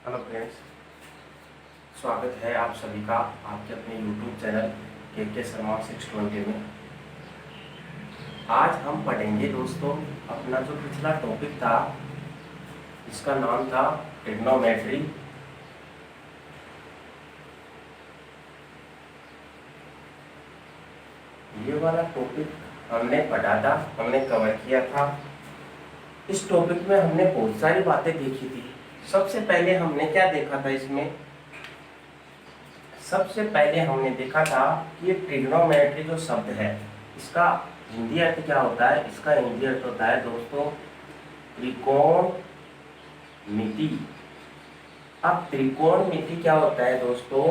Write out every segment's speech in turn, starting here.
Hello friends, स्वागत है आप सभी का आपके अपने YouTube चैनल के शर्मा 620 में। आज हम पढ़ेंगे दोस्तों अपना जो पिछला टॉपिक था, इसका नाम था ट्रिग्नोमेट्री। ये वाला टॉपिक हमने पढ़ा था, हमने कवर किया था। इस टॉपिक में हमने बहुत सारी बातें देखी थी। सबसे पहले हमने क्या देखा था इसमें? सबसे पहले हमने देखा था कि ये ट्रिग्नोमेट्री जो शब्द है, इसका हिंदी अर्थ क्या होता है? इसका हिंदी अर्थ होता है दोस्तों त्रिकोणमिति। अब त्रिकोणमिति क्या होता है दोस्तों?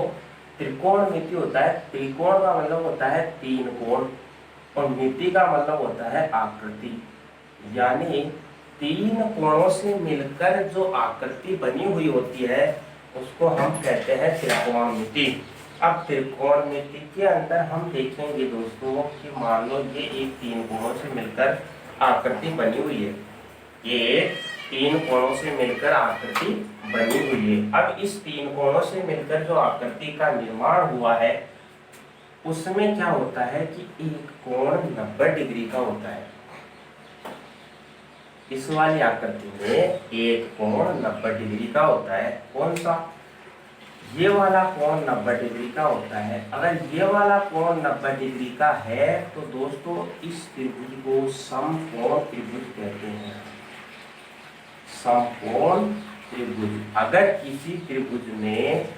त्रिकोणमिति होता है, त्रिकोण का मतलब होता है तीन कोण और मिति का मतलब होता है आकृति। यानी तीन कोणों से मिलकर जो आकृति बनी हुई होती है उसको हम कहते हैं त्रिकोणमिति। अब त्रिकोणमिति के अंदर हम देखेंगे दोस्तों कि मान लो ये एक तीन कोणों से मिलकर आकृति बनी हुई है, ये तीन कोणों से मिलकर आकृति बनी हुई है। अब इस तीन कोणों से मिलकर जो आकृति का निर्माण हुआ है उसमें क्या होता है कि एक कोण 90 डिग्री का होता है। इस वाली आकृति में एक कोण 90 डिग्री का होता है। कौन सा? ये वाला कोण 90 डिग्री का होता है। अगर ये वाला कोण 90 डिग्री का है तो दोस्तों इस त्रिभुज को समकोण त्रिभुज कहते हैं। समकोण त्रिभुज। अगर किसी त्रिभुज में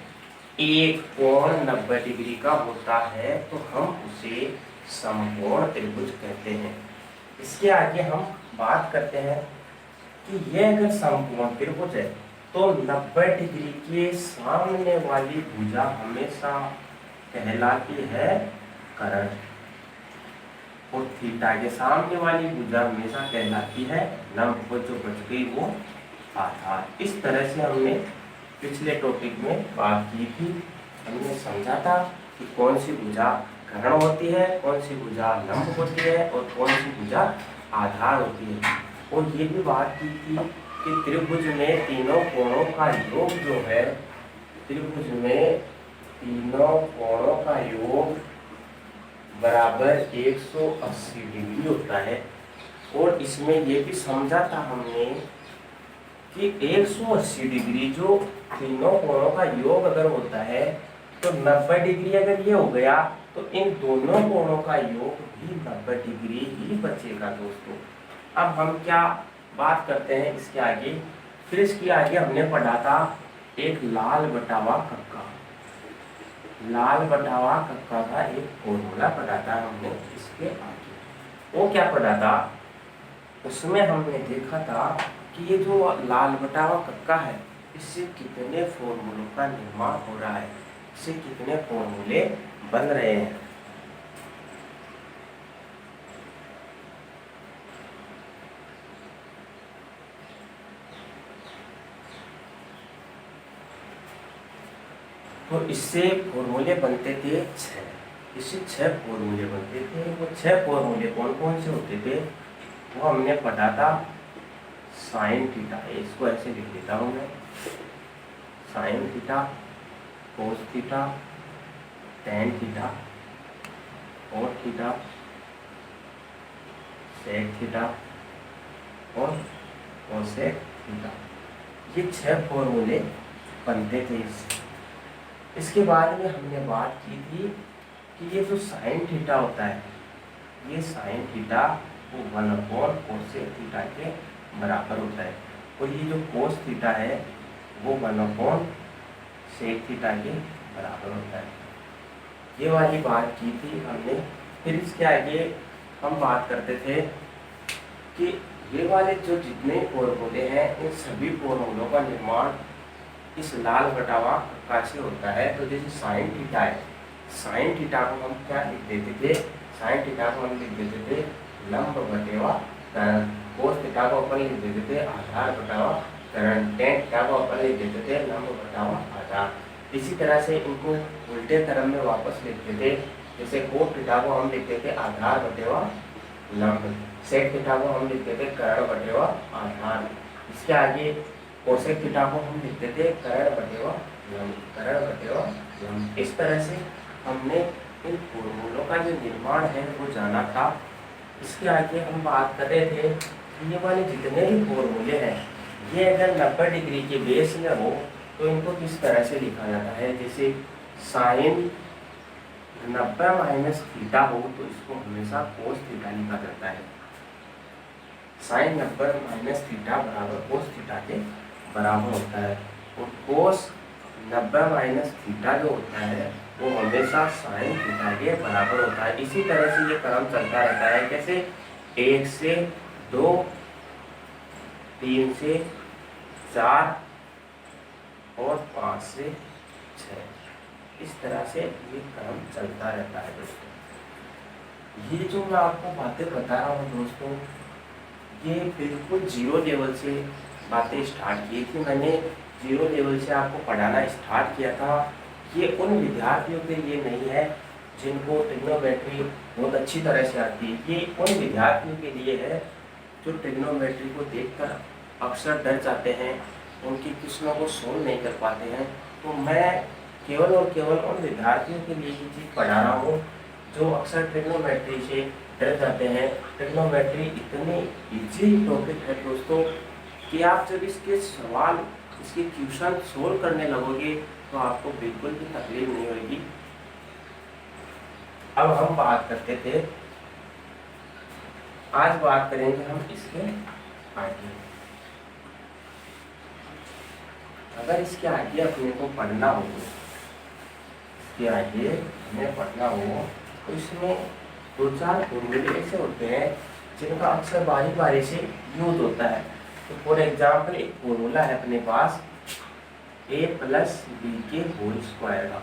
एक कोण 90 डिग्री का होता है तो हम उसे समकोण त्रिभुज कहते हैं। इसके आगे हम बात करते हैं कि यह अगर समकोण त्रिभुज है तो 90 डिग्री के सामने वाली भुजा हमेशा कहलाती है कर्ण और थीटा के सामने वाली भुजा हमेशा कहलाती है लंब। जो बच गई वो आधार। इस तरह से हमने पिछले टॉपिक में बात की थी। हमने समझा था कि कौन सी भुजा कर्ण होती है, कौन सी भुजा लंब होती है और कौन सी भुजा आधार होती है। और ये भी बात की थी कि त्रिभुज में तीनों कोणों का योग जो है, त्रिभुज में तीनों कोणों का योग बराबर 180 डिग्री होता है। और इसमें ये भी समझा था हमने कि 180 डिग्री जो तीनों कोणों का योग अगर होता है तो 90 डिग्री अगर ये हो गया तो इन दोनों कोणों का योग भी 90 डिग्री ही बचेगा दोस्तों। अब हम क्या बात करते हैं इसके आगे? फिर इसके आगे हमने पढ़ा था एक लाल बटावा कक्का। लाल बटावा कक्का का एक फॉर्मूला पढ़ा था हमने। इसके आगे वो क्या पढ़ा था? उसमें हमने देखा था कि ये जो लाल बटावा कक्का है इससे कितने फॉर्मूलों का निर्माण हो रहा है, इससे कितने फॉर्मूले बन रहे हैं। तो इससे फॉर्मूले बनते थे 6। इससे 6 फॉर्मूले बनते थे। वो 6 फॉर्मूले कौन कौन से होते थे वो हमने पढ़ा था। साइन थीटा, इसको ऐसे लिख देता हूँ मैं, sine theta, cos theta, tan theta, और थीटा, सेक थीटा और कोसेक थीटा। ये 6 फॉर्मूले बनते थे इससे। इसके बाद में हमने बात की थी कि ये जो साइन थीटा होता है, ये साइन थीटा वो 1 कोसेक थीटा के बराबर होता है और ये जो कोस थीटा है वो 1 सेक थीटा के बराबर होता है। ये वाली बात की थी हमने। फिर इसके आगे हम बात करते थे कि ये वाले जो जितने फॉर्मूले हैं इन सभी फॉर्मूलों का निर्माण इस लाल बटावा कक्का से होता है। तो जैसे साइन थीटा है, साइन थीटा को हम क्या लिख देते थे? साइन थीटा को हम लिख देते थे लंब बटेवा कर्ण। कोस थीटा को अपन लिख देते थे आधार बटावा कर्ण। टेन थीटा को अपन लिख देते थे लंब बटावा आधार। इसी तरह से इनको उल्टे क्रम में वापस लिखते थे। जैसे कोस थीटा को हम लिखते थे आधार बटेवा लंब, सेक थीटा को हम लिखते थे कर्ण बटेवा आधार। इसके आगे कोसेक थीटा को हम लिखते थे करण बटेवा लंब। इस तरह से हमने इन फॉर्मूलों का जो निर्माण है वो जाना था। इसके आगे हम बात कर रहे थे कि ये वाले जितने भी फॉर्मूले हैं ये अगर 90 डिग्री के बेस में हो तो इनको किस तरह से लिखा जाता है। जैसे साइन 90 माइनस थीटा हो तो इसको हमेशा कोस थीटा लिखा जाता है। साइन 90 माइनस थीटा बराबर कोस थीटा के बराबर होता है। और कोस 90 माइनस थीटा जो होता है वो हमेशा साइन थीटा के बराबर होता है। इसी तरह से ये क्रम चलता रहता है। कैसे 1 से 2, 3 से 4 और 5 से 6, इस तरह से ये क्रम चलता रहता है दोस्तों। ये जो मैं आपको बातें बता रहा हूँ दोस्तों, ये बिल्कुल जीरो लेवल से बातें स्टार्ट की थी मैंने। जीरो लेवल से आपको पढ़ाना स्टार्ट किया था। ये उन विद्यार्थियों के लिए नहीं है जिनको ट्रिग्नोमेट्री बहुत अच्छी तरह से आती है। ये उन विद्यार्थियों के लिए है जो ट्रिग्नोमेट्री को देखकर अक्सर डर जाते हैं, उनकी क्वेश्चनों को सोल्व नहीं कर पाते हैं। तो मैं केवल और केवल उन विद्यार्थियों के लिए ये चीज़ पढ़ा रहा हूँ जो अक्सर ट्रिग्नोमेट्री से डर जाते हैं। ट्रिग्नोमेट्री इतनी इजी टॉपिक है दोस्तों कि आप जब इसके सवाल, इसके क्वेश्चन सोल्व करने लगोगे तो आपको बिल्कुल भी तकलीफ नहीं होगी। अब हम बात करते थे, आज बात करेंगे हम इसके आगे। अगर इसके आगे अपने को पढ़ना हो, इसके आगे हमें पढ़ना हो तो इसमें 2-4 फॉर्मूले ऐसे होते हैं जिनका अक्सर बारी बारी से यूज होता है। तो फॉर एग्जाम्पल एक फॉर्मूला है अपने पास a प्लस बी के होल स्क्वायर का।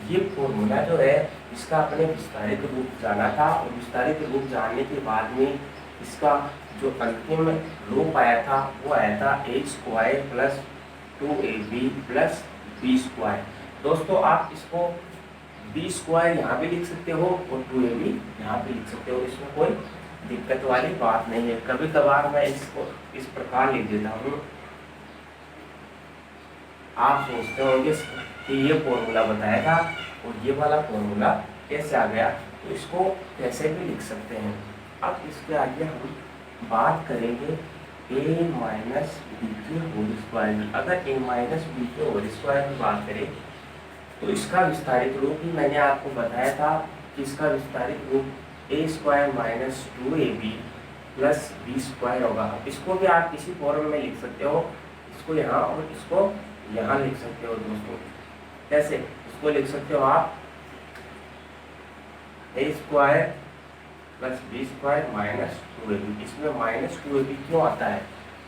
ये फॉर्मूला जो है इसका अपने विस्तारित रूप जाना था और विस्तारित रूप जानने के बाद में इसका जो अंतिम रूप आया था वो आया था a square plus 2ab plus b square. दोस्तों आप इसको b स्क्वायर यहाँ भी लिख सकते हो और 2ab यहाँ भी लिख सकते हो, इसमें कोई दिक्कत वाली बात नहीं है। कभी कभार मैं इसको इस प्रकार लिख देता हूँ। आप सोचते होंगे कि ये फॉर्मूला बताया था और ये वाला फॉर्मूला कैसे आ गया, तो इसको कैसे भी लिख सकते हैं। अब इसके आगे हम बात करेंगे a माइनस बी के होल स्क्वायर की। अगर a माइनस बी के होल स्क्वायर की बात करें तो इसका विस्तारित रूप भी मैंने आपको बताया था कि इसका विस्तारित रूप a square minus 2ab plus B square होगा। इसको भी आप किसी फॉर्म में लिख सकते हो, इसको यहाँ और इसको यहाँ लिख सकते हो दोस्तों। कैसे इसको लिख सकते हो आप a square plus B square minus 2ab। इसमें माइनस 2ab क्यों आता है?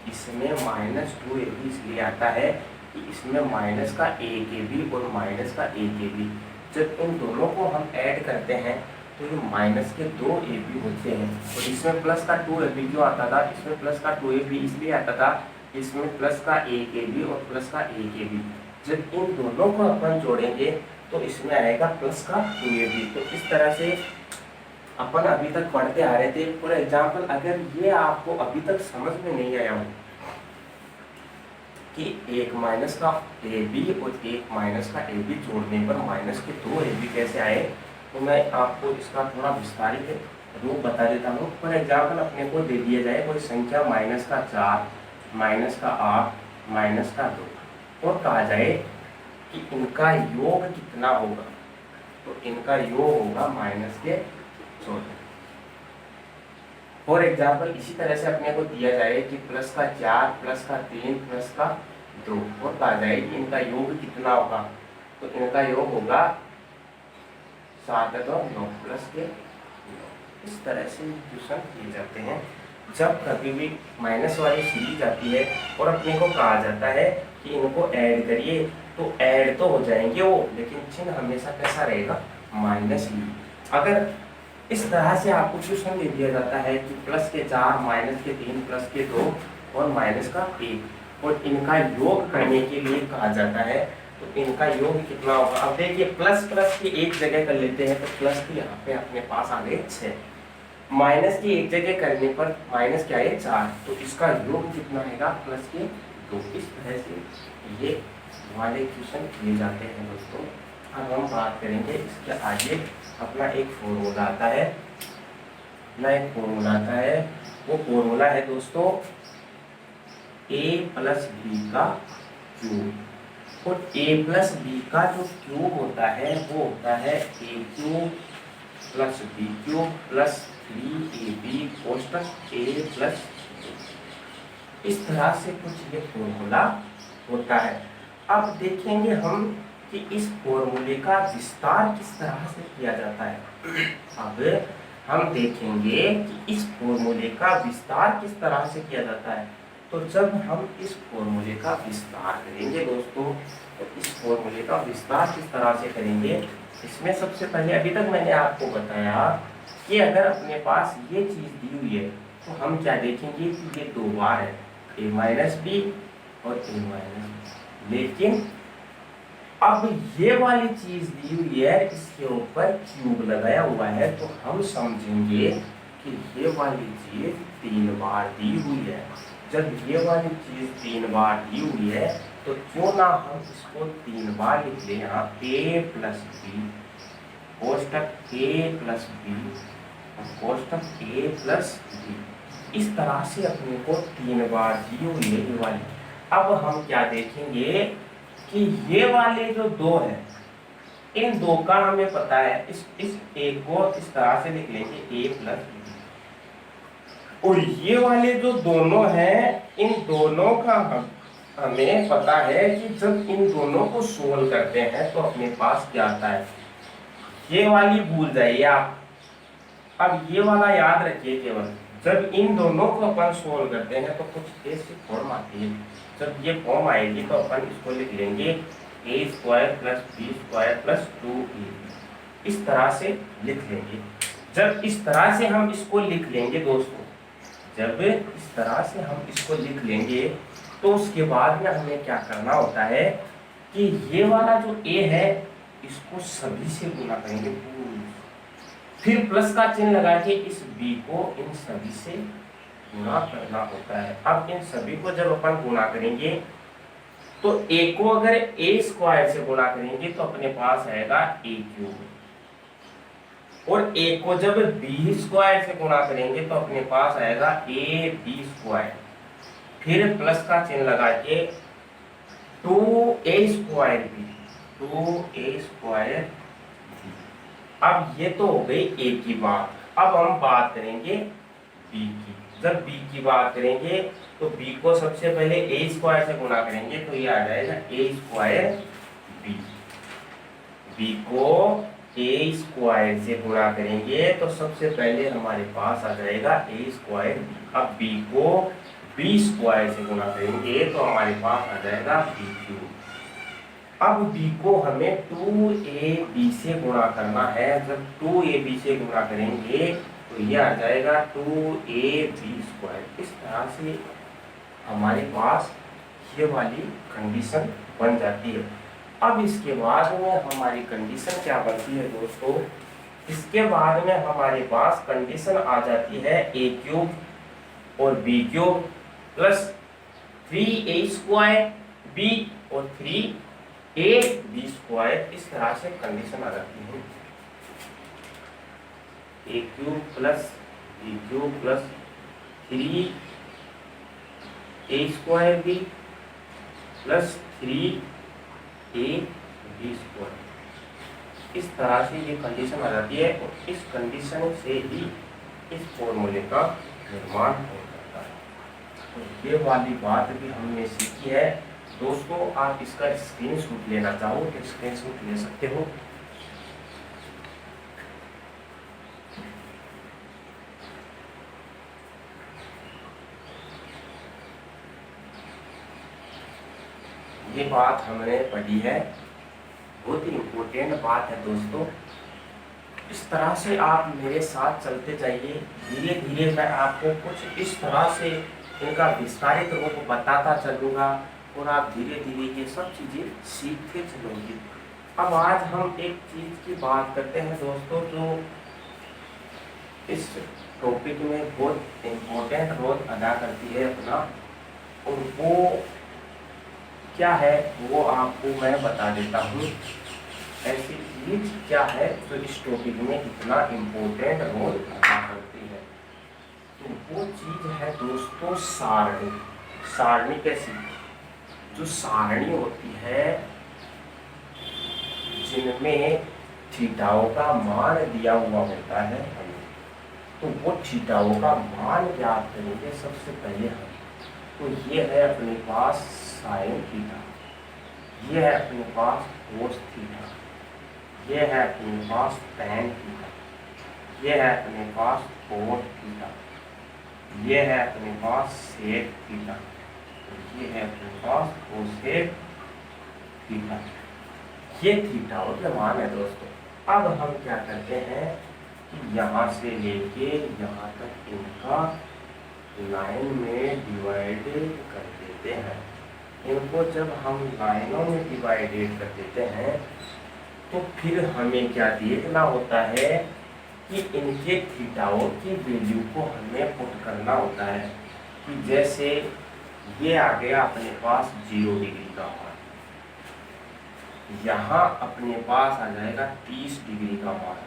इसमें माइनस 2ab इसलिए आता है कि इसमें माइनस का ab और माइनस का ab, जब इन दोनों को हम ऐड करते हैं तो ये माइनस के 2ab होते हैं। और इसमें प्लस का 2ab क्यों आता था? इसमें प्लस का 2ab इसलिए आता था, इसमें प्लस का 1ab और प्लस का 1ab, जब इन दोनों को अपन जोड़ेंगे तो इसमें आएगा प्लस का 2ab। तो इस तरह से अपन अभी तक पढ़ते आ रहे थे। फॉर एग्जाम्पल अगर ये आपको अभी तक समझ में नहीं आया हो कि एक माइनस का ab और एक माइनस का ab जोड़ने पर माइनस के 2ab कैसे आए, तो मैं आपको इसका थोड़ा विस्तारित रूप बता देता हूँ। फॉर एग्जाम्पल अपने को दे दिया जाए कोई संख्या माइनस का 4, माइनस का 8, माइनस का 2 और कहा जाए कि इनका योग कितना होगा, तो इनका योग होगा माइनस के 14। फॉर एग्जाम्पल इसी तरह से अपने को दिया जाए कि प्लस का 4, प्लस का 3, प्लस का 2 और कहा जाए कि इनका योग कितना होगा, तो इनका योग होगा 7 और 9 प्लस के 9। इस तरह से क्वेश्चन किए जाते हैं। जब कभी भी माइनस वाली सीरीज आती है और अपने को कहा जाता है कि इनको ऐड करिए, तो ऐड तो हो जाएंगे वो, लेकिन चिन्ह हमेशा कैसा रहेगा? माइनस ही। अगर इस तरह से आपको क्वेश्चन दे दिया जाता है कि प्लस के 4, माइनस के 3, प्लस के 2 और माइनस का 1 और इनका योग करने के लिए कहा जाता है, तो इनका योग कितना होगा? अब देखिए प्लस प्लस की एक जगह कर लेते हैं, तो प्लस की यहाँ पे अपने पास आ गए 6, माइनस की एक जगह करने पर माइनस क्या है 4, तो इसका योग कितना आएगा? प्लस के तो इस तरह से ये वाले क्वेश्चन किए जाते हैं दोस्तों। अब हम बात करेंगे इसके आगे। अपना एक फॉर्मूला आता है, वो फॉर्मूला है दोस्तों a प्लस बी का क्यूब। और a प्लस बी का जो क्यूब होता है वो होता है a cube plus B cube plus 3ab कोष्टक a प्लस। इस तरह से कुछ ये फॉर्मूला होता है। अब देखेंगे हम कि इस फॉर्मूले का विस्तार किस तरह से किया जाता है। अब हम देखेंगे कि इस फॉर्मूले का विस्तार किस तरह से किया जाता है। तो जब हम इस फॉर्मूले का विस्तार करेंगे दोस्तों, तो इस फॉर्मूले का विस्तार किस तरह से करेंगे, इसमें सबसे पहले अभी तक मैंने आपको बताया कि अगर अपने पास ये चीज़ दी हुई है तो हम क्या देखेंगे कि ये दो बार है, a माइनस बी और a माइनस बी। लेकिन अब ये वाली चीज दी हुई है, इसके ऊपर क्यूब लगाया हुआ है, तो हम समझेंगे कि ये वाली चीज 3 बार दी हुई है। जब ये वाली चीज 3 बार दी हुई है तो क्यों ना हम इसको 3 बार लिख लें। यहाँ a प्लस बी कोष्टक a प्लस बी कोष्टक a प्लस बी। इस तरह से अपने को 3 बार दी हुई है ये वाली। अब हम क्या देखेंगे कि ये वाले जो दो है, इन दो का हमें पता है, इस एक को इस तरह से लिख लेंगे a प्लस बी। और ये वाले जो दोनों हैं, इन दोनों का हमें पता है कि जब इन दोनों को सोल्व करते हैं तो अपने पास क्या आता है। ये वाली भूल जाइए आप, अब ये वाला याद रखिए केवल। जब इन दोनों को अपन सोल्व करते हैं तो कुछ ऐसी फॉर्म आती है। जब ये फॉर्म आएगी तो अपन इसको लिख लेंगे a square plus B square plus 2ab। इस तरह से लिख लेंगे। जब इस तरह से हम इसको लिख लेंगे दोस्तों, जब इस तरह से हम इसको लिख लेंगे तो उसके बाद में हमें क्या करना होता है कि ये वाला जो a है इसको सभी से गुना करेंगे, फिर प्लस का चिन्ह लगा के इस b को इन सभी से गुना करना होता है। अब इन सभी को जब अपन गुना करेंगे तो a को अगर a स्क्वायर से गुना करेंगे तो अपने पास आएगा a क्यूब, और a को जब b स्क्वायर से गुना करेंगे तो अपने पास आएगा a b स्क्वायर, फिर प्लस का चिन्ह लगा के 2a square b 2a square. अब ये तो हो गई a की बात। अब हम बात करेंगे b की। जब b की बात करेंगे तो b को सबसे पहले a स्क्वायर से गुना करेंगे तो ये आ जाएगा a स्क्वायर b। b को a स्क्वायर से गुना करेंगे तो सबसे पहले हमारे पास आ जाएगा a स्क्वायर b। अब b को b स्क्वायर से गुना करेंगे तो हमारे पास आ जाएगा b क्यूब। अब b को हमें 2ab से गुणा करना है। जब 2ab से गुणा करेंगे तो ये आ जाएगा 2ab स्क्वायर। इस तरह से हमारे पास ये वाली कंडीशन बन जाती है। अब इसके बाद में हमारी कंडीशन क्या बनती है दोस्तों, इसके बाद में हमारे पास कंडीशन आ जाती है a क्यूब और b cube plus 3a square b और 3ab स्क्वायर। इस तरह से कंडीशन आ जाती है a cube plus b cube plus 3a square b plus 3ab square. इस तरह से ये कंडीशन आ जाती है और इस कंडीशन से ही इस फॉर्मूले का निर्माण हो जाता है। तो ये वाली बात भी हमने सीखी है दोस्तों। आप इसका स्क्रीनशॉट लेना चाहो तो स्क्रीनशॉट ले सकते हो। ये बात हमने पढ़ी है, बहुत ही इम्पोर्टेंट बात है दोस्तों। इस तरह से आप मेरे साथ चलते जाइए, धीरे धीरे मैं आपको कुछ इस तरह से इनका विस्तारित रूप बताता चलूँगा और आप धीरे धीरे ये सब चीज़ें सीखते चलोगे। अब आज हम एक चीज़ की बात करते हैं दोस्तों जो इस टॉपिक में बहुत इम्पोर्टेंट रोल अदा करती है अपना, और वो क्या है वो आपको मैं बता देता हूँ। ऐसी चीज क्या है जो इस टॉपिक में इतना इम्पोर्टेंट रोल अदा करती है, तो वो चीज है दोस्तों सारणी। सारणी कैसी? जो सारणी होती है जिनमें थीटाओं का मान दिया हुआ होता है हमें, तो वो थीटाओं का मान ज्ञात करेंगे सबसे पहले हम। तो ये है अपने पास साइन थीटा, ये है अपने पास कोस थीटा, ये है अपने पास टैन थीटा, ये है अपने पास कोट थीटा, ये है अपने पास सेक थीटा, ये है अपने पास कोसेक थीटा। ये थीटाओं के मान है दोस्तों। अब हम क्या करते हैं कि यहाँ से लेके यहाँ तक इनका लाइन में डिवाइडेड कर देते हैं। इनको जब हम लाइनों में डिवाइडेड कर देते हैं तो फिर हमें क्या देखना होता है कि इनके थीटाओं की वैल्यू को हमें पुट करना होता है। कि जैसे ये आ गया अपने पास 0 डिग्री का मान, यहाँ अपने पास आ जाएगा 30 डिग्री का मान,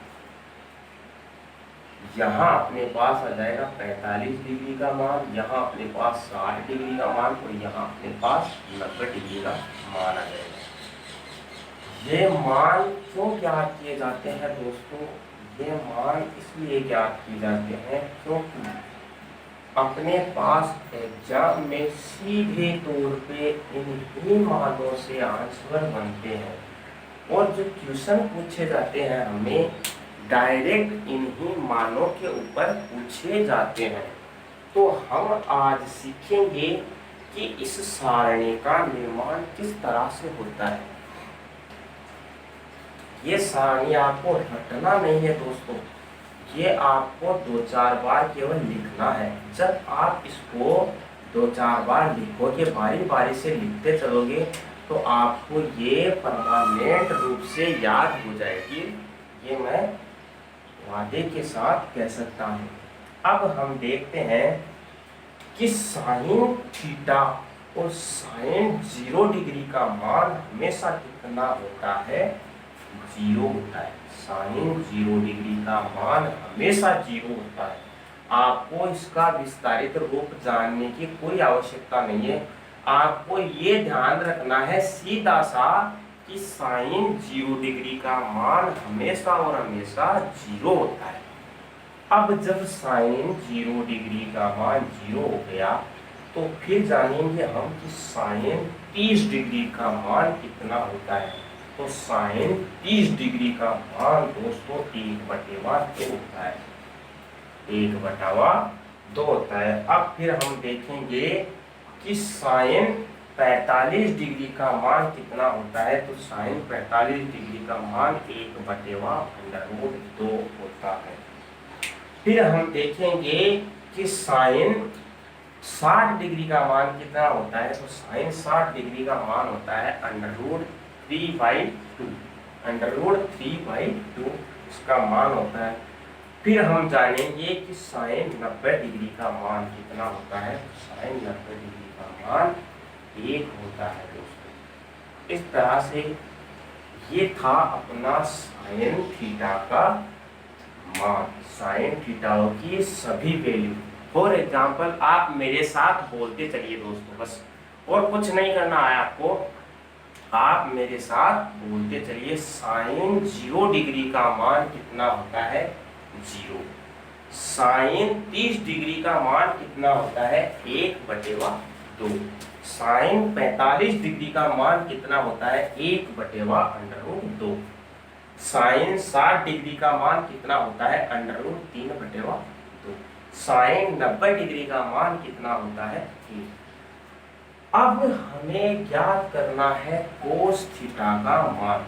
यहाँ अपने पास आ जाएगा 45 डिग्री का मान, यहाँ अपने पास 60 डिग्री का मान और यहाँ अपने पास 90 डिग्री का मान आ जाएगा। ये मान क्यों ज्ञात किए जाते हैं दोस्तों? ये मान इसलिए ज्ञात किए जाते हैं क्योंकि अपने पास एग्जाम में सीधे तौर पे इन्हीं मानों से आंसर बनते हैं, और जो क्वेश्चन पूछे जाते हैं हमें डायरेक्ट इन्हीं मानों के ऊपर पूछे जाते हैं। तो हम आज सीखेंगे कि इस सारणी का निर्माण किस तरह से होता है। ये सारणी आपको रटना नहीं है दोस्तों, ये आपको 2-4 बार केवल लिखना है। जब आप इसको 2-4 बार लिखोगे, बारी बारी से लिखते चलोगे, तो आपको ये परमानेंट रूप से याद हो जाएगी। ये मैं वादे के साथ कह सकता हूँ। अब हम देखते हैं कि साइन थीटा और साइन 0 डिग्री का मान हमेशा कितना होता है? 0 होता है। साइन 0 डिग्री का मान हमेशा 0 होता है। आपको इसका विस्तारित रूप जानने की कोई आवश्यकता नहीं है। आपको ये ध्यान रखना है सीधा सा कि साइन 0 डिग्री का मान हमेशा और हमेशा 0 होता है। अब जब साइन 0 डिग्री का मान 0 हो गया तो फिर जानेंगे हम कि साइन 30 डिग्री का मान कितना होता है। तो साइन 30 डिग्री का मान दोस्तों 1/2 होता है, 1/2 होता है। अब फिर हम देखेंगे कि साइन 45 डिग्री का मान कितना होता है। तो साइन 45 डिग्री का मान 1/√2 होता है। फिर हम देखेंगे कि साइन 60 डिग्री का मान कितना होता है। तो साइन 60 डिग्री का मान होता है √3/2, √3/2 इसका मान होता है। फिर हम जानेंगे कि साइन 90 डिग्री का मान कितना होता है। साइन 90 डिग्री का मान 1 होता है दोस्तों। इस तरह से ये था अपना साइन थीटा का मान, साइन थीटाओं की सभी वैल्यू। फॉर एग्जाम्पल आप मेरे साथ बोलते चलिए दोस्तों, बस और कुछ नहीं करना है आपको। आप मेरे साथ बोलते चलिए साइन 0 डिग्री का मान कितना होता है? 0। साइन 30 डिग्री का मान कितना होता है? 1/2। साइन 45 डिग्री का मान कितना होता है? 1/√2। साइन 60 डिग्री का मान कितना होता है? √3/2। साइन 90 डिग्री का मान कितना होता है? 1। अब हमें ज्ञात करना है कोस थीटा का मान।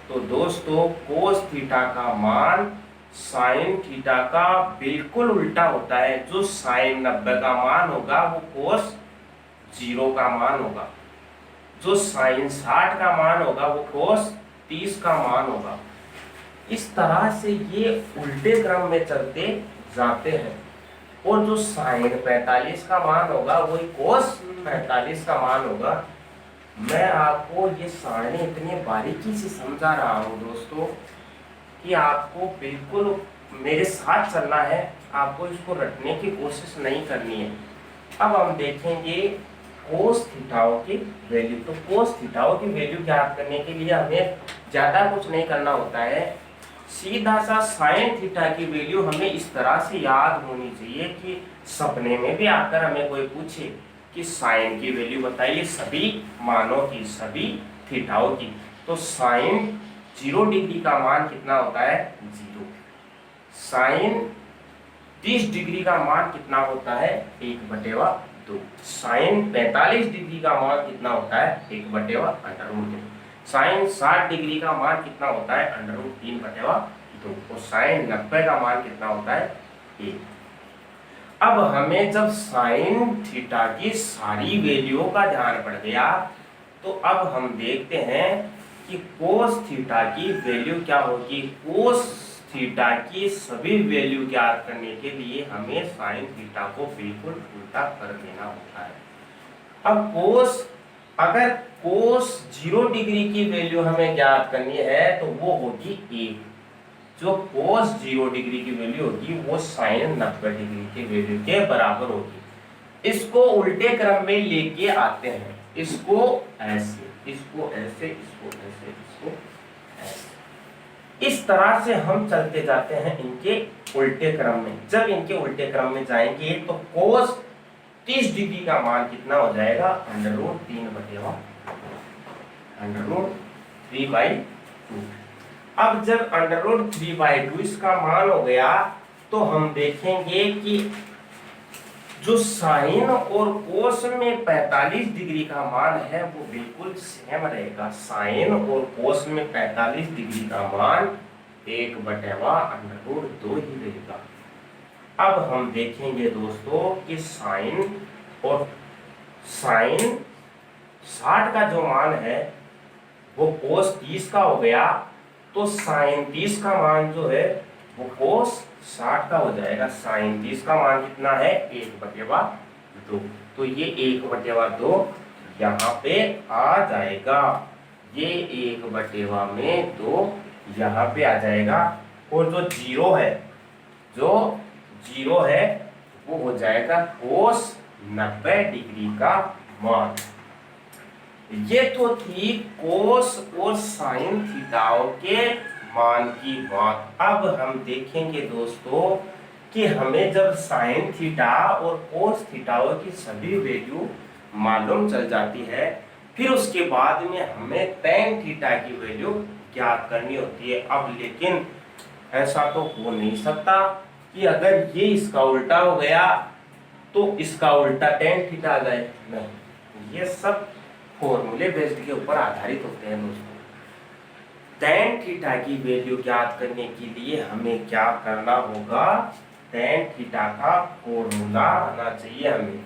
तो दोस्तों कोस थीटा का मान साइन थीटा का बिल्कुल उल्टा होता है। जो साइन 90 का मान होगा वो कोस 0 का मान होगा, जो साइन 60 का मान होगा वो कोस 30 का मान होगा। इस तरह से ये उल्टे क्रम में चलते जाते हैं। और जो साइन 45 का मान होगा वही कोस 45 का मान होगा। मैं आपको ये सारणी इतनी बारीकी से समझा रहा हूँ दोस्तों कि आपको बिल्कुल मेरे साथ चलना है, आपको इसको रटने की कोशिश नहीं करनी है। अब हम देखेंगे कोस थीटाओं की वैल्यू। तो कोस थीटाओं की वैल्यू ज्ञात करने के लिए हमें ज़्यादा कुछ नहीं करना होता है, सीधा सा साइन थीटा की वैल्यू हमें इस तरह से याद होनी चाहिए कि सपने में भी आकर हमें कोई पूछे कि साइन की वैल्यू बताइए सभी मानों की, सभी थीटाओं की, तो साइन 0 डिग्री का मान कितना होता है 0। साइन 30 डिग्री का मान कितना होता है 1/2। साइन 45 डिग्री का मान कितना होता है 1/√2। साइन 60 डिग्री का मान कितना होता है √3/2। और साइन 90 का मान कितना होता है 1। अब हमें जब साइन थीटा की सारी वैल्यूओं का ध्यान पड़ गया तो अब हम देखते हैं कि कोस थीटा की वैल्यू क्या होगी। कोस थीटा की सभी वैल्यू ज्ञात करने के लिए हमें साइन थीटा को बिल्कुल उल्टा कर देना होता है। अब कोस, अगर कोस 0 डिग्री की वैल्यू हमें ज्ञात करनी है तो वो होगी 1। जो कोस 0 डिग्री की वैल्यू होगी वो साइन 90 डिग्री की वैल्यू के बराबर होगी। इसको उल्टे क्रम में लेके आते हैं, इसको ऐसे, इसको ऐसे, इसको ऐसे, इसको ऐसे, इस तरह से हम चलते जाते हैं इनके उल्टे क्रम में। जब इनके उल्टे क्रम में जाएंगे तो कोस 30 डिग्री का मान कितना हो जाएगा √3/2। अब जब √3/2 इसका मान हो गया तो हम देखेंगे कि जो साइन और कोस में 45 डिग्री का मान है वो बिल्कुल सेम रहेगा। साइन और कोस में 45 डिग्री का मान 1/√2 ही रहेगा। अब हम देखेंगे दोस्तों कि साइन 60 का जो मान है वो कोस 30 का हो गया, तो साइन 30 का मान जो है वो कोस 60 का हो जाएगा। साइन 30 का मान कितना है 1/2। तो ये 1/2 यहाँ पे आ जाएगा, ये 1/2 यहाँ पे आ जाएगा। और जो जीरो है वो हो जाएगा कोस 90 डिग्री का मान। ये तो थी कोस और साइन थीटाओं के मान की बात। अब हम देखेंगे दोस्तों कि हमें जब साइन थीटा और कोस थीटाओं की सभी वैल्यू मालूम चल जाती है, फिर उसके बाद में हमें टेन थीटा की वैल्यू ज्ञात करनी होती है। अब लेकिन ऐसा तो हो नहीं सकता कि अगर ये इसका उल्टा हो गया तो इसका उल्टा टेन थीटा आ जाए, नहीं, ये सब फॉर्मूले बेस्ड के ऊपर आधारित होते हैं दोस्तों। टेन थीटा की वैल्यू ज्ञात करने के लिए हमें क्या करना होगा, टेन थीटा का फॉर्मूला आना चाहिए हमें।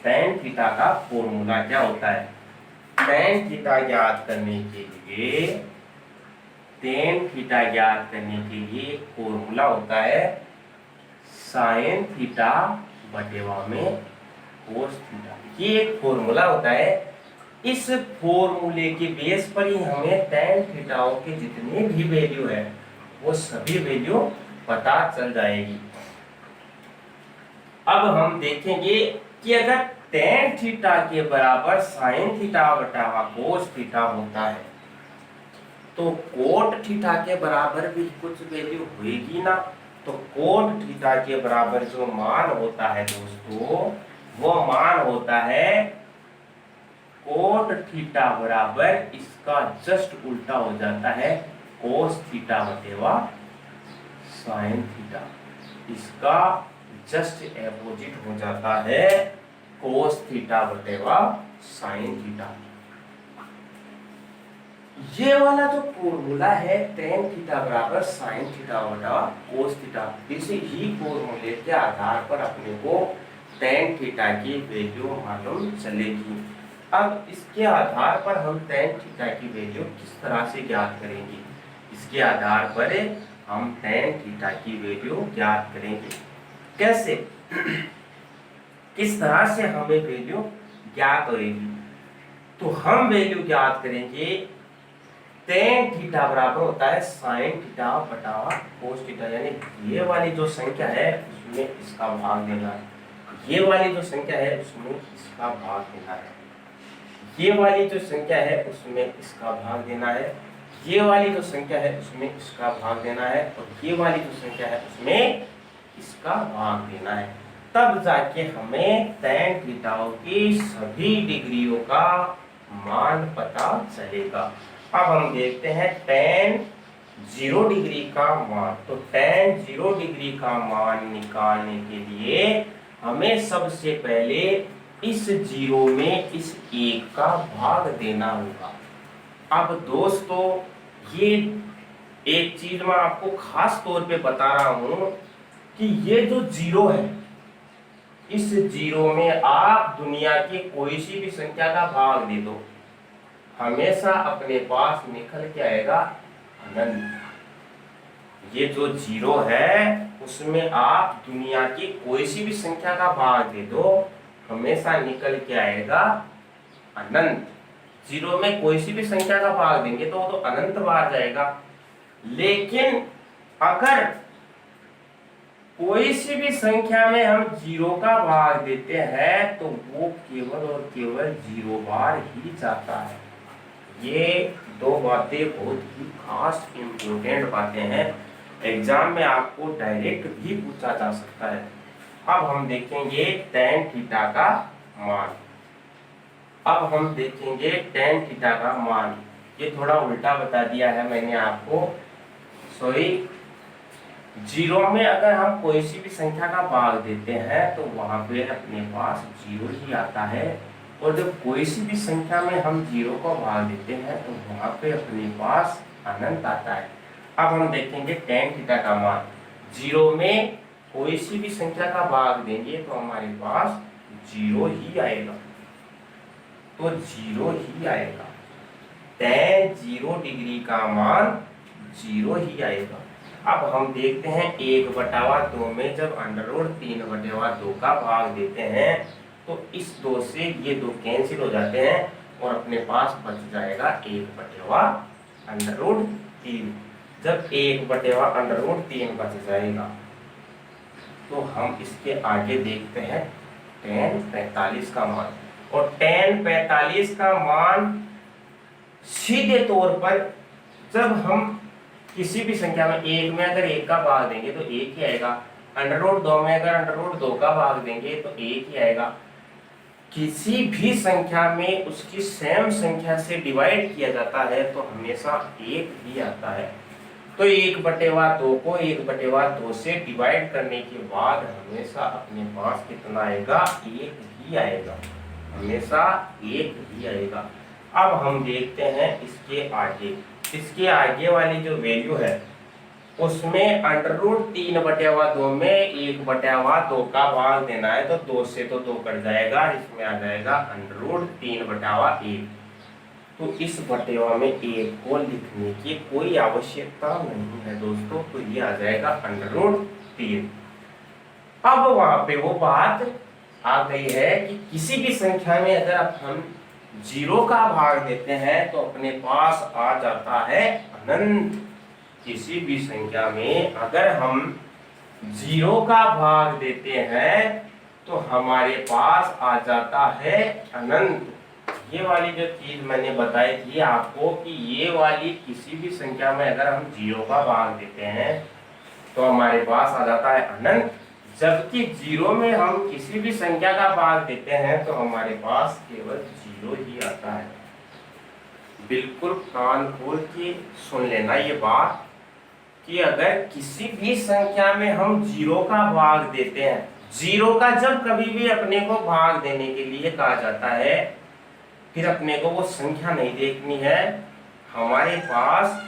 टेन थीटा का फॉर्मूला क्या होता है, टेन थीटा ज्ञात करने के लिए, टेन थीटा ज्ञात करने के लिए एक फॉर्मूला होता है साइन थीटा बटेवा में कोस थीटा। ये एक फॉर्मूला होता है। इस फॉर्मूले के बेस पर ही हमें टेन थीटाओं के जितने भी वैल्यू है वो सभी वैल्यू पता चल जाएगी। अब हम देखेंगे कि अगर टेन थीटा के बराबर साइन थीटा बटा कोस थीटा होता है तो कोट थीटा के बराबर भी कुछ वैल्यू होगी ना। तो कोट थीटा के बराबर जो मान होता है दोस्तों, वो मान होता है कोट थीटा बराबर, इसका जस्ट उल्टा हो जाता है कोस थीटा बटेवा साइन थीटा। इसका जस्ट अपोजिट हो जाता है कोस थीटा बटेवा साइन थीटा। ये वाला जो फॉर्मूला है टेन थीटा बराबर साइन थीटा बटा कोस थीटा, इसी ही फॉर्मूले के आधार पर अपने को टेन थीटा की वैल्यू मालूम चलेगी। अब इसके आधार पर हम टेन थीटा की वैल्यू किस तरह से ज्ञात करेंगे, इसके आधार पर हम टेन थीटा की वैल्यू ज्ञात करेंगे। कैसे, किस तरह से हमें वैल्यू ज्ञात होगी। तो हम वैल्यू ज्ञात करेंगे tan थीटा बराबर होता है sin थीटा बटा cos थीटा, यानी ये वाली जो संख्या है उसमें इसका भाग देना है, ये वाली जो संख्या है उसमें इसका भाग देना है, ये वाली जो संख्या है उसमें इसका भाग देना है, ये वाली जो संख्या है उसमें इसका भाग देना है, और ये वाली जो संख्या है उसमें इसका भाग देना है। तब जाके हमें tan थीटाओं की सभी डिग्रियों का मान पता चलेगा। अब हम देखते हैं tan 0 डिग्री का मान। तो tan 0 डिग्री का मान निकालने के लिए हमें सबसे पहले इस 0 में इस 1 का भाग देना होगा। अब दोस्तों ये एक चीज मैं आपको खास तौर पे बता रहा हूं कि ये जो 0 है, इस 0 में आप दुनिया की कोई सी भी संख्या का भाग दे दो, हमेशा अपने पास निकल के आएगा अनंत। ये जो 0 है उसमें आप दुनिया की कोई सी भी संख्या का भाग दे दो, हमेशा निकल के आएगा अनंत। 0 में कोई सी भी संख्या का भाग देंगे तो वो तो अनंत बार जाएगा। लेकिन अगर कोई सी भी संख्या में हम 0 का भाग देते हैं तो वो केवल और केवल 0 बार ही जाता है। ये दो बातें बहुत ही खास इंपोर्टेंट बातें हैं, एग्जाम में आपको डायरेक्ट भी पूछा जा सकता है। अब हम देखेंगे tan थीटा का मान। अब हम देखेंगे tan थीटा का मान। ये थोड़ा उल्टा बता दिया है मैंने आपको, सॉरी। 0 में अगर हम कोई सी भी संख्या का भाग देते हैं तो वहां पे अपने पास 0 ही आता है, और जब कोई सी भी संख्या में हम 0 को भाग देते हैं तो वहां पे अपने पास अनंत आता है। अब हम देखेंगे tan थीटा का मान। 0 में कोई सी भी संख्या का भाग देंगे तो हमारे पास 0 ही आएगा, तो 0 ही आएगा। tan 0 डिग्री का मान 0 ही आएगा। अब हम देखते हैं 1/2 में जब √3/2 का भाग देते हैं तो इस 2 से ये 2 कैंसिल हो जाते हैं और अपने पास बच जाएगा 1/√3। जब 1/√3 बच जाएगा तो हम इसके आगे देखते हैं tan 45 का मान। और tan 45 का मान सीधे तौर पर जब हम किसी भी संख्या में 1 में अगर 1 का भाग देंगे तो 1 ही आएगा, √2 में अगर √2 का भाग देंगे तो 1 ही आएगा। किसी भी संख्या में उसकी सेम संख्या से डिवाइड किया जाता है तो हमेशा 1 ही आता है। तो 1/2 को 1/2 से डिवाइड करने के बाद हमेशा अपने पास कितना आएगा, 1 ही आएगा, हमेशा 1 ही आएगा। अब हम देखते हैं इसके आगे वाली जो वैल्यू है उसमें √3/2 में 1/2 का भाग देना है, तो 2 से तो 2 कट जाएगा, इसमें आ जाएगा √3/1। तो इस बटेवा में 1 को लिखने की कोई आवश्यकता नहीं है दोस्तों, तो ये आ जाएगा √3। अब वहां पे वो बात आ गई है कि किसी भी संख्या में अगर हम 0 का भाग देते हैं तो अपने पास आ जाता है अनंत। किसी भी संख्या में अगर हम 0 का भाग देते हैं तो हमारे पास आ जाता है अनंत। ये वाली जो चीज मैंने बताई थी आपको कि ये वाली किसी भी संख्या में अगर हम 0 का भाग देते हैं तो हमारे पास आ जाता है अनंत, जबकि 0 में हम किसी भी संख्या का भाग देते हैं तो हमारे पास केवल 0 ही आता है। बिल्कुल कान खोल के सुन लेना ये बात कि अगर किसी भी संख्या में हम 0 का भाग देते हैं, 0 का जब कभी भी अपने को भाग देने के लिए कहा जाता है, फिर अपने को वो संख्या नहीं देखनी है, हमारे पास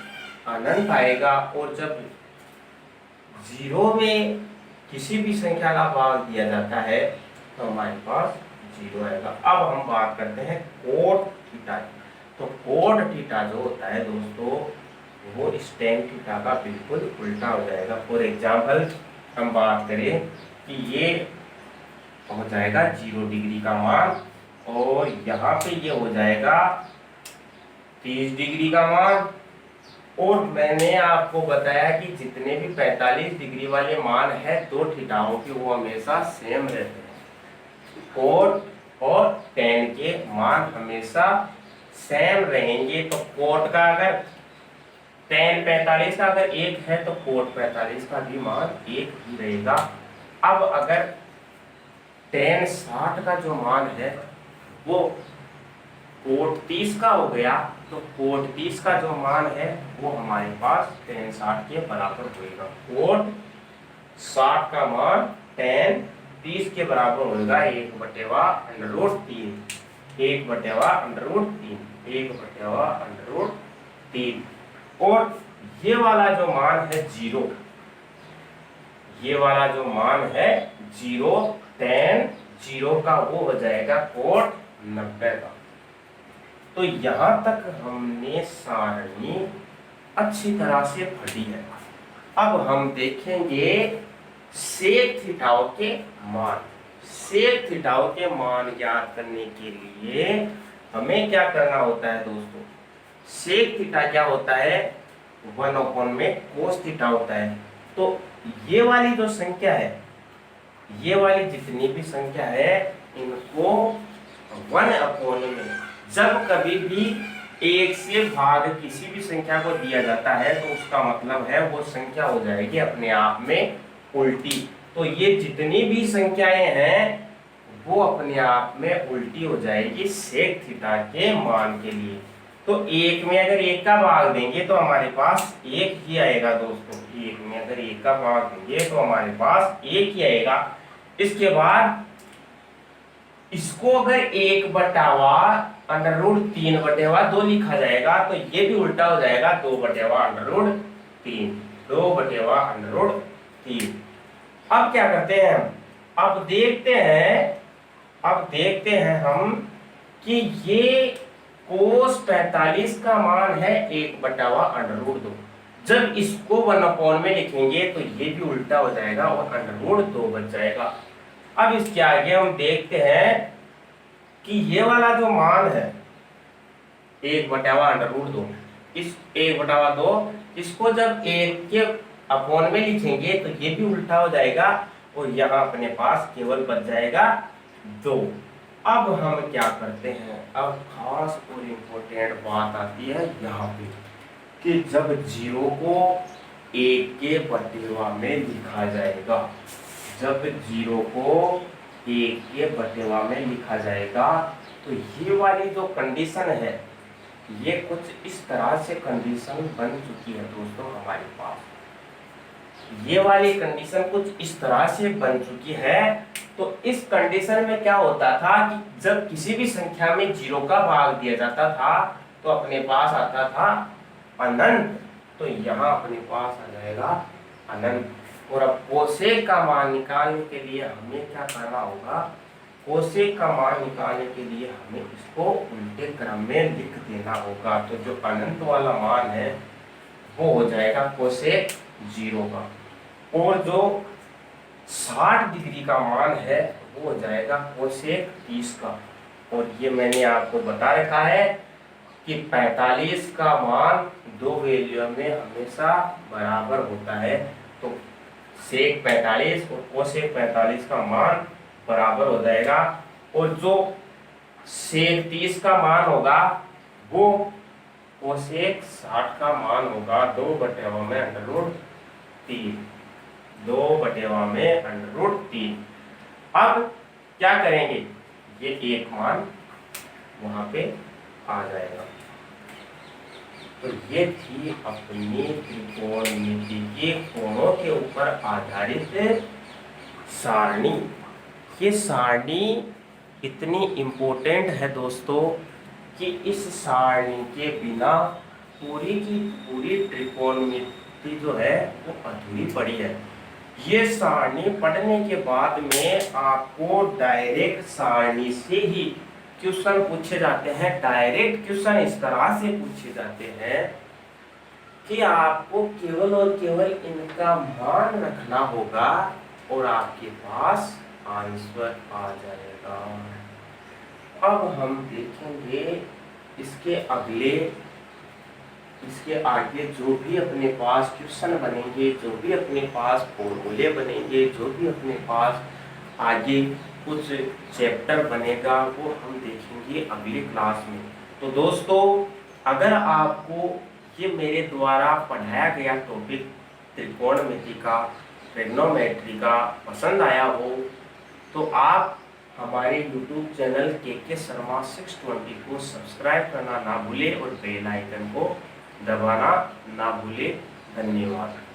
अनंत आएगा। और जब 0 में किसी भी संख्या का भाग दिया जाता है तो हमारे पास 0 आएगा। अब हम बात करते हैं कोट थीटा। तो कोट थीटा जो होता है दोस्तों वो इस tan थीटा का बिल्कुल उल्टा हो जाएगा। फॉर एग्जाम्पल हम बात करें कि ये हो जाएगा 0 डिग्री का मान और यहाँ पे ये हो जाएगा 30 डिग्री का मान। और मैंने आपको बताया कि जितने भी 45 डिग्री वाले मान है दो थीटाओं के वो हमेशा सेम रहते हैं। कोट और टेन के मान हमेशा सेम रहेंगे। तो कोट का अगर टेन 45 का अगर एक है तो कोट 45 का भी मान एक ही रहेगा। अब अगर टेन 60 का जो मान है वो कोट 30 का हो गया तो कोट 30 का जो मान है वो हमारे पास टेन 60 के बराबर होगा। कोट 60 का मान टेन 30 के बराबर होगा 1/√3, 1/√3, 1/√3। और ये वाला जो मान है जीरो, ये वाला जो मान है जीरो, टेन जीरो का वो हो जाएगा कोट 90 का। तो यहां तक हमने सारणी अच्छी तरह से पढ़ी है। अब हम देखेंगे सेक थीटाओं के मान। सेक थीटाओं के मान ज्ञात करने के लिए हमें क्या करना होता है दोस्तों? सेक थीटा क्या होता है? 1/में में कोस थीटा होता है। तो ये वाली जो संख्या है, ये वाली जितनी भी संख्या है इनको 1/में जब कभी भी एक से भाग किसी भी संख्या को दिया जाता है तो उसका मतलब है वो संख्या हो जाएगी अपने आप में उल्टी। तो ये जितनी भी संख्याएं हैं वो अपने आप में उल्टी हो जाएगी सेक थीटा के मान के लिए। तो एक में अगर एक का भाग देंगे तो हमारे पास एक ही आएगा दोस्तों। एक में अगर एक का भाग देंगे तो हमारे पास एक ही आएगा। इसके बाद इसको अगर 1/√3/2 लिखा जाएगा तो ये भी उल्टा हो जाएगा 2/√3, 2/√3। अब क्या करते हैं हम? अब देखते हैं हम कि ये कोस 45 का मान है 1/√2। जब इसको 1/में में लिखेंगे तो ये भी उल्टा हो जाएगा और √2 बच जाएगा। अब इसके आगे हम देखते हैं कि ये वाला जो मान है 1/√2, इस 1/2 इसको जब 1 के अपॉन में लिखेंगे तो ये भी उल्टा हो जाएगा और यहाँ अपने पास केवल बच जाएगा 2। अब हम क्या करते हैं? अब खास और इम्पोर्टेंट बात आती है यहाँ पे कि जब जीरो को 1 के बटेवा में लिखा जाएगा, जब जीरो को 1 के बटेवा में लिखा जाएगा तो ये वाली जो कंडीशन है ये कुछ इस तरह से कंडीशन बन चुकी है दोस्तों हमारे पास। ये वाली कंडीशन कुछ इस तरह से बन चुकी है। तो इस कंडीशन में क्या होता था कि जब किसी भी संख्या में जीरो का भाग दिया जाता था तो अपने पास आता था अनंत। तो यहाँ अपने पास आ जाएगा अनंत। और अब कोसेक का मान निकालने के लिए हमें क्या करना होगा? कोसेक का मान निकालने के लिए हमें इसको उल्टे क्रम में लिख देना होगा। तो जो अनंत वाला मान है वो हो जाएगा कोसेक 0 का, और जो 60 डिग्री का मान है वो हो जाएगा कोसेक 30 का। और ये मैंने आपको बता रखा है कि 45 का मान दो वैल्यू में हमेशा बराबर होता है। तो सेक 45 और कोसेक 45 का मान बराबर हो जाएगा। और जो सेक 30 का मान होगा वो कोसेक 60 का मान होगा 2/√3, 2/√3। अब क्या करेंगे? ये एक मान वहां पे आ जाएगा। तो ये थी अपनी त्रिकोणमिति के कोणों के ऊपर आधारित सारणी। ये सारणी इतनी इम्पोर्टेंट है दोस्तों कि इस सारणी के बिना पूरी की पूरी त्रिकोणमिति जो है वो अधूरी पड़ी है। ये सारणी पढ़ने के बाद में आपको डायरेक्ट सारणी से ही क्वेश्चन पूछे जाते हैं। डायरेक्ट क्वेश्चन इस तरह से पूछे जाते हैं कि आपको केवल और केवल इनका मान रखना होगा और आपके पास आंसर आ जाएगा। अब हम देखेंगे इसके आगे जो भी अपने पास क्वेश्चन बनेंगे, जो भी अपने पास फॉर्मूले बनेंगे, जो भी अपने पास आगे कुछ चैप्टर बनेगा, वो हम देखेंगे अगली क्लास में। तो दोस्तों, अगर आपको ये मेरे द्वारा पढ़ाया गया टॉपिक त्रिकोणमिति का, ट्रिग्नोमेट्री का पसंद आया हो तो आप हमारे YouTube चैनल के शर्मा 620 को सब्सक्राइब करना ना भूलें और बेल आइकन को दबाना ना भूलें। धन्यवाद।